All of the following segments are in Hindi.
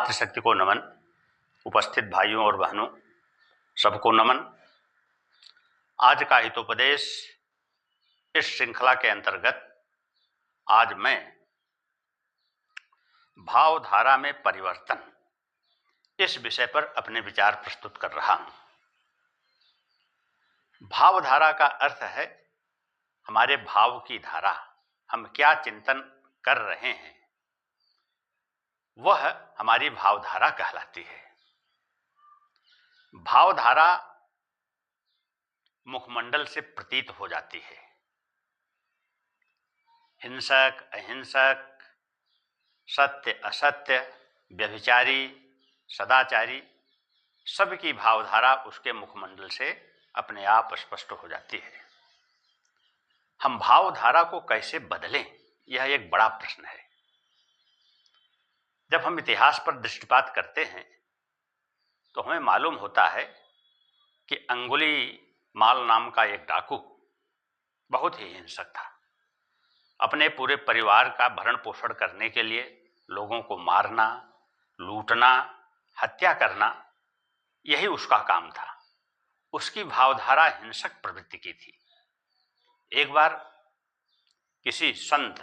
मातृशक्ति को नमन। उपस्थित भाइयों और बहनों सबको नमन। आज का हितोपदेश इस श्रृंखला के अंतर्गत आज मैं भावधारा में परिवर्तन इस विषय पर अपने विचार प्रस्तुत कर रहा हूं। भावधारा का अर्थ है हमारे भाव की धारा, हम क्या चिंतन कर रहे हैं वह हमारी भावधारा कहलाती है। भावधारा मुखमंडल से प्रतीत हो जाती है। हिंसक अहिंसक, सत्य असत्य, व्यभिचारी सदाचारी, सबकी भावधारा उसके मुखमंडल से अपने आप स्पष्ट हो जाती है। हम भावधारा को कैसे बदलें, यह एक बड़ा प्रश्न है। जब हम इतिहास पर दृष्टिपात करते हैं तो हमें मालूम होता है कि अंगुलीमाल नाम का एक डाकू बहुत ही हिंसक था। अपने पूरे परिवार का भरण पोषण करने के लिए लोगों को मारना, लूटना, हत्या करना, यही उसका काम था। उसकी भावधारा हिंसक प्रवृत्ति की थी। एक बार किसी संत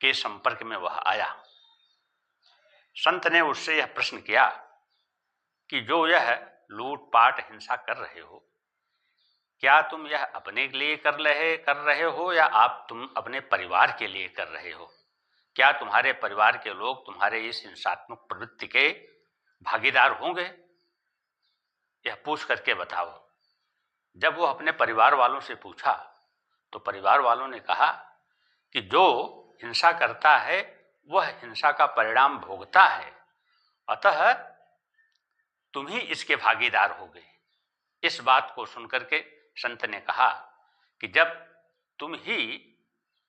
के संपर्क में वह आया। संत ने उससे यह प्रश्न किया कि जो यह लूटपाट हिंसा कर रहे हो, क्या तुम यह अपने लिए कर रहे हो या तुम अपने परिवार के लिए कर रहे हो? क्या तुम्हारे परिवार के लोग तुम्हारे इस हिंसात्मक प्रवृत्ति के भागीदार होंगे? यह पूछ करके बताओ। जब वो अपने परिवार वालों से पूछा तो परिवार वालों ने कहा कि जो हिंसा करता है वह हिंसा का परिणाम भोगता है, अतः तुम ही इसके भागीदार होगे। इस बात को सुनकर के संत ने कहा कि जब तुम ही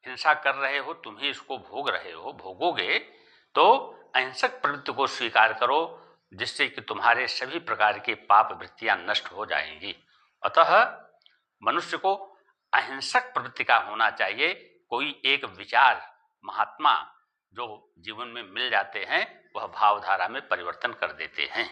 हिंसा कर रहे हो, तुम ही इसको भोगोगे, तो अहिंसक प्रवृत्ति को स्वीकार करो, जिससे कि तुम्हारे सभी प्रकार की पाप वृत्तियां नष्ट हो जाएंगी। अतः मनुष्य को अहिंसक प्रवृत्ति का होना चाहिए। कोई एक विचार महात्मा जो जीवन में मिल जाते हैं वह भावधारा में परिवर्तन कर देते हैं।